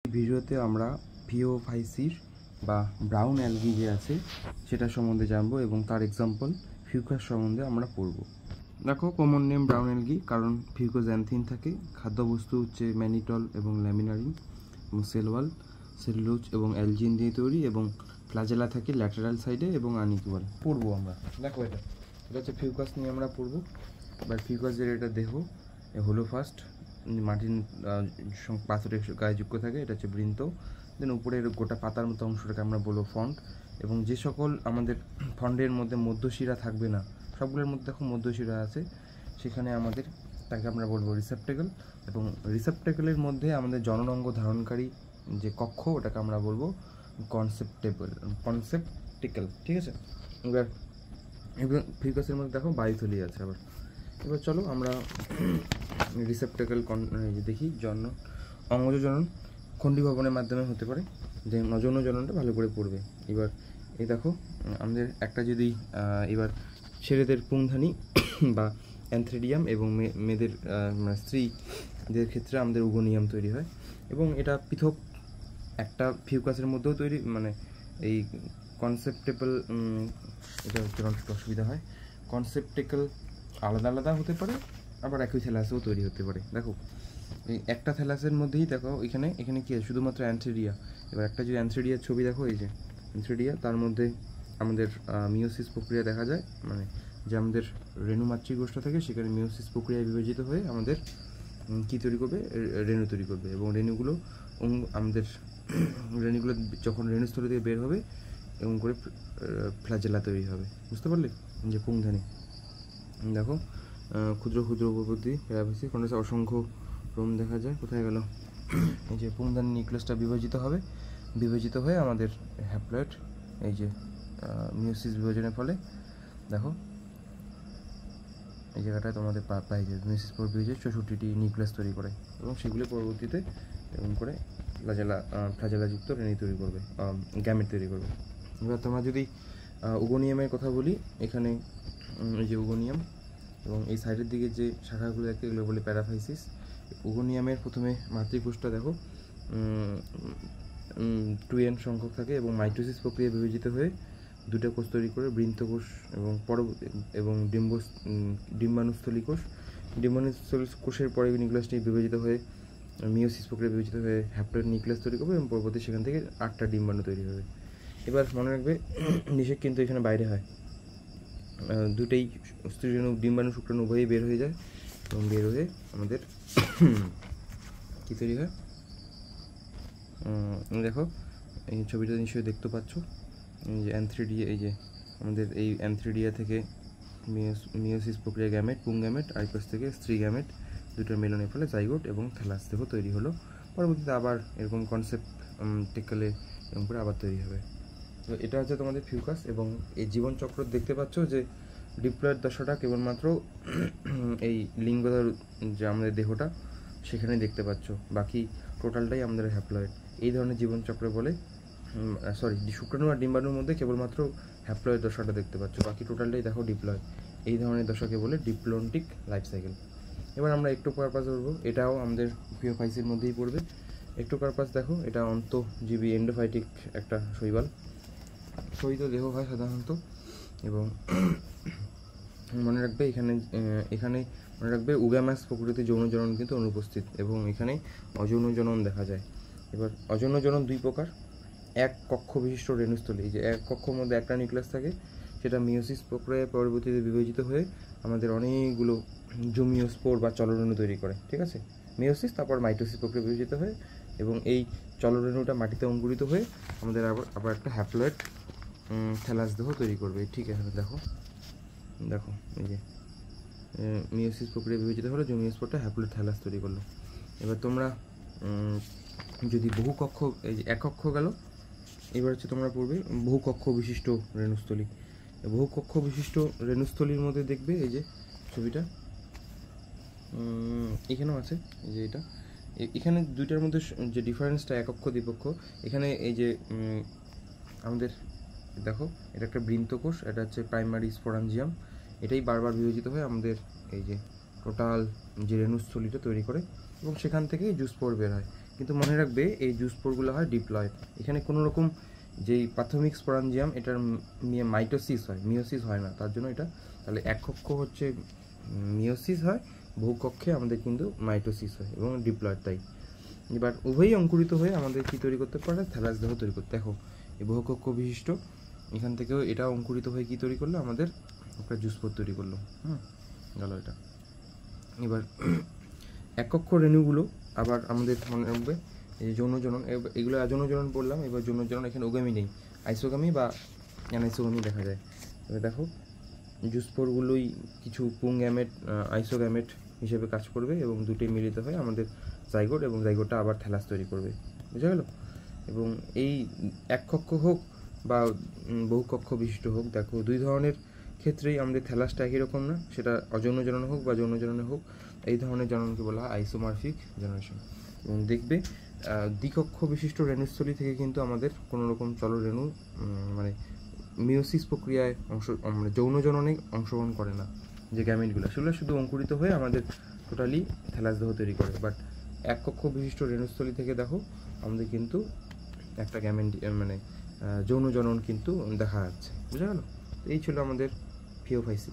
ভিডিওতে আমরা ভিওফাইসির বা ব্রাউন অ্যালগি যে আছে সেটা সম্বন্ধে জানবো এবং তার এক্সাম্পল ফিউকাস সম্বন্ধে আমরা পড়ব। দেখো, কমন নেম ব্রাউন অ্যালগি, কারণ ফিউকোজ্যান্থিন থাকে। খাদ্যবস্তু হচ্ছে ম্যানিটল এবং ল্যামিনারিন এবং সেলওয়াল, সেলুলোজ এবং অ্যালজিন দিয়ে তৈরি, এবং ফ্লাজেলা থাকে ল্যাটারাল সাইডে এবং আনইকুয়াল। পড়বো আমরা। দেখো, এটা হচ্ছে ফিউকাস নিয়ে আমরা পড়বো। এবার ফিউকাসের এটা দেহ হলো ফার্স্ট মাটির পাথরের গায়ে যুক্ত থাকে, এটা হচ্ছে বৃন্ত। দেন উপরের গোটা পাতার মতো অংশটাকে আমরা বলবো ফন্ড। এবং যে সকল আমাদের ফন্ডের মধ্যে মধ্যশিরা থাকবে না, সবগুলোর মধ্যে দেখো মধ্যশিরা আছে, সেখানে আমাদের তাকে আমরা বলবো রিসেপ্টেকল। এবং রিসেপ্টেকলের মধ্যে আমাদের জননাঙ্গ ধারণকারী যে কক্ষ, ওটাকে আমরা বলবো কনসেপ্টিক্যাল। ঠিক আছে। এবার ফিউকাসের মধ্যে দেখো বায়ুথলি আছে। এবার চলো আমরা রিসেপ্টেকল দেখি। অঙ্গজ জনন খণ্ডী ভবনের মাধ্যমে হতে পারে, যে যৌন জননটা ভালো করে পড়বে। এবার এই দেখো, আমাদের একটা যদি এবার ছেলেদের পুংধানী বা অ্যান্থ্রেডিয়াম এবং মেয়েদের স্ত্রীদের ক্ষেত্রে আমাদের উগোনিয়াম তৈরি হয়, এবং এটা পৃথক একটা ফিউকাসের মধ্যেও তৈরি, মানে এই কনসেপ্টেবল, এটা হচ্ছে একটু অসুবিধা হয়। কনসেপ্টেকল আলাদা আলাদা হতে পারে, আবার একই থ্যালাসেও তৈরি হতে পারে। দেখো, এই একটা থ্যালাসের মধ্যেই দেখো এখানে কি আছে, শুধুমাত্র অ্যান্থ্রেডিয়া। এবার একটা যে অ্যান্থ্রেডিয়ার ছবি দেখো, এই যে অ্যান্থ্রেডিয়া, তার মধ্যে আমাদের মিওসিস প্রক্রিয়া দেখা যায়, মানে যে আমাদের রেণু মাতৃকোষ্ঠ থেকে সেখানে মিওসিস প্রক্রিয়ায় বিভাজিত হয়ে আমাদের কী তৈরি করবে, রেণু তৈরি করবে। এবং রেণুগুলো আমাদের রেণুগুলো যখন রেণুস্থলী থেকে বের হবে এবং করে ফ্ল্যাজেলা তৈরি হবে। বুঝতে পারলে? যে পুংধানী দেখো, ক্ষুদ্র ক্ষুদ্র উপবৃদ্ধি প্যারাফিসিস কন্ডাসে অসংখ্য রোম দেখা যায়। কোথায় গেল? এই যে পুংধানী নিউক্লিয়াসটা বিভাজিত হয়ে আমাদের হ্যাপ্লয়েড, এই যে মিওসিস বিভাজনের ফলে দেখো এই জায়গাটায় তোমাদের পাই যে মিওসিস পর বিভাজিত 64টি নিউক্লিয়াস তৈরি করে, এবং সেগুলি পরবর্তীতে এরকম করে ফ্লাজেলাযুক্ত রেণু তৈরি করবে, গ্যামেট তৈরি করবে। এবার তোমরা যদি উগোনিয়ামের কথা বলি, এখানে এই যে উগোনিয়াম এবং এই সাইডের দিকে যে শাখাগুলো দেখে এগুলো বলে প্যারাফাইসিস। উগোনিয়ামের প্রথমে মাতৃকোষটা দেখো 2n সংখ্যক থাকে, এবং মাইটোসিস প্রক্রিয়ায় বিভাজিত হয়ে দুটো কোষ তৈরি করে, বৃন্তকোষ এবং ডিম্বাণুস্থলী কোষ। ডিম্বাণুস্থলী কোষের পরে নিউক্লিয়াসটি বিভাজিত হয়ে মিওসিস প্রক্রিয়া বিভাজিত হয়ে হ্যাপ্লয়েড নিউক্লিয়াস তৈরি করবে, এবং পরবর্তী সেখান থেকে 8টা ডিম্বাণু তৈরি হবে। এবার মনে রাখবে, নিষেক কিন্তু এখানে বাইরে হয়, দুটেই স্ত্রীরেণু ডিম্বাণু শুক্রাণু উভয়ই বের হয়ে যায়, এবং বের হয়ে আমাদের কী তৈরি হয় দেখো, এই ছবিটা নিশ্চয়ই দেখতে পাচ্ছ। এই যে অ্যান্থ্রেডিয়া, এই যে আমাদের এই অ্যান্থ্রেডিয়া থেকে মিওসিস প্রক্রিয়া গ্যামেট, পুং গ্যামেট, আইপাস থেকে স্ত্রী গ্যামেট, দুটোর মিলনের ফলে জাইগোট এবং থ্যালাস দেহ তৈরি হলো। পরবর্তীতে আবার এরকম কনসেপ্টেকলে এরকম করে আবার তৈরি হবে। তো এটা হচ্ছে তোমাদের ফিউকাস। এবং এই জীবনচক্র দেখতে পাচ্ছ যে ডিপ্লয়েড দশাটা কেবলমাত্র এই লিঙ্গধর যে আমাদের দেহটা সেখানে দেখতে পাচ্ছ, বাকি টোটালটাই আমাদের হ্যাপ্লয়েড। এই ধরনের জীবনচক্র বলে, শুক্রাণু আর ডিম্বাণুর মধ্যে কেবলমাত্র হ্যাপ্লয়েড দশাটা দেখতে পাচ্ছ, বাকি টোটালটাই দেখো ডিপ্লয়েড। এই ধরনের দশাকে বলে ডিপ্লন্টিক লাইফ সাইকেল। এবার আমরা একটোকার্পাস ধরবো, এটাও আমাদের ফিওফাইসির মধ্যেই পড়বে। একটোকার্পাস দেখো, এটা অন্তঃজীবী এন্ডোফাইটিক একটা শৈবাল, শৈত দেহ হয় সাধারণত। এবং মনে রাখবে, এখানে মনে রাখবে উগামাস প্রকৃতি যৌন জনন কিন্তু অনুপস্থিত, এবং এখানে অযৌন জনন দেখা যায়। এবার অযৌন জনন দুই প্রকার। এক কক্ষ বিশিষ্ট রেণুস্থলী, যে এক কক্ষের মধ্যে একটা নিউক্লিয়াস থাকে, সেটা মিওসিস প্রক্রিয়ায় পরবর্তীতে বিভাজিত হয়ে আমাদের অনেকগুলো জুমিওস্পোর বা চলরেণু তৈরি করে। ঠিক আছে, মিওসিস তারপর মাইটোসিস প্রক্রিয়া বিভাজিত হয়ে, এবং এই চলরেণুটা মাটিতে অঙ্কুরিত হয়ে আমাদের আবার একটা হ্যাপ্লয়েড থ্যালাস দেহ তৈরি করবে। ঠিক আছে, দেখো এই যে মিওসিস প্রক্রিয়া বিভাজিত হলো, জুমিওস্পোরটা হ্যাপ্লয়েড থ্যালাস তৈরি করলো। এবার তোমরা যদি বহুকক্ষ, এই যে এক কক্ষ গেল, এবার হচ্ছে তোমরা পড়বে বহুকক্ষ বিশিষ্ট রেণুস্থলী। বহুকক্ষ বিশিষ্ট রেণুস্থলীর মধ্যে দেখবে এই যে ছবিটা এখানেও আছে, এই যে এটা, এখানে দুইটার মধ্যে যে ডিফারেন্সটা একক্ষ দ্বিপক্ষ, এখানে এই যে আমাদের দেখো, এটা একটা বৃন্তকোষ, এটা হচ্ছে প্রাইমারি স্পোরাঞ্জিয়াম, এটাই বারবার বিভাজিত হয়ে আমাদের এই যে টোটাল যে রেণুস্থলীটা তৈরি করে, এবং সেখান থেকেই জুস্পোর বের হয়। কিন্তু মনে রাখবে এই জুস্পোরগুলো হয় ডিপ্লয়েড। এখানে কোনো রকম যেই প্রাথমিক স্পোরাঞ্জিয়াম এটার মাইটোসিস হয়, মিওসিস হয় না, তার জন্য এটা তাহলে এক কক্ষ হচ্ছে মিওসিস হয়, বহুকক্ষে আমাদের কিন্তু মাইটোসিস হয় এবং ডিপ্লয়েড তাই। এবার উভয়ই অঙ্কুরিত হয়ে আমাদের কী তৈরি করতে পারে, থ্যালাস দেহ তৈরি করতে। দেখো এই বহুকক্ষ বিশিষ্ট এখান থেকেও এটা অঙ্কুরিত হয়ে কী তৈরি করলো, আমাদের একটা জুস্পোর তৈরি করলো। গেল এটা। এবার এক কক্ষ রেণুগুলো আবার আমাদের মনে রাখবে এই যৌন জনন, এগুলো যৌন জনন বললাম। এবার যৌন জনন এখানে ওগামি নেই, আইসোগামি বা অ্যানাইসোগামি দেখা যায়। এবার দেখো জুস্পোরগুলোই কিছু পুং গ্যামেট, আইসোগ্যামেট হিসেবে কাজ করবে এবং দুটোই মিলিত হয়ে আমাদের জাইগোট, এবং জাইগোটটা আবার থ্যালাস তৈরি করবে। বুঝা গেল? এবং এই এক কক্ষ হোক বা বহুকক্ষ বিশিষ্ট হোক, দেখো দুই ধরনের ক্ষেত্রেই আমাদের থ্যালাসটা একই রকম না, সেটা অযৌন জনন হোক বা যৌন জননে হোক, এই ধরনের জননকে বলা হয় আইসোমরফিক জেনারেশন। এবং দেখবে দ্বিকক্ষ বিশিষ্ট রেণুস্থলী থেকে কিন্তু আমাদের কোনো রকম চলরেণু মানে মিওসিস প্রক্রিয়ায় মানে যৌন জননে অংশগ্রহণ করে না। যে গ্যামেটগুলো সেগুলো শুধু অঙ্কুরিত হয়ে আমাদের টোটালি থ্যালাস দেহ তৈরি করে। বাট এক কক্ষ বিশিষ্ট রেণুস্থলী থেকে দেখো আমাদের কিন্তু একটা গ্যামেট মানে যৌন জনন কিন্তু দেখা যাচ্ছে। বুঝা গেল? এই ছিল আমাদের ফিওফাইসি।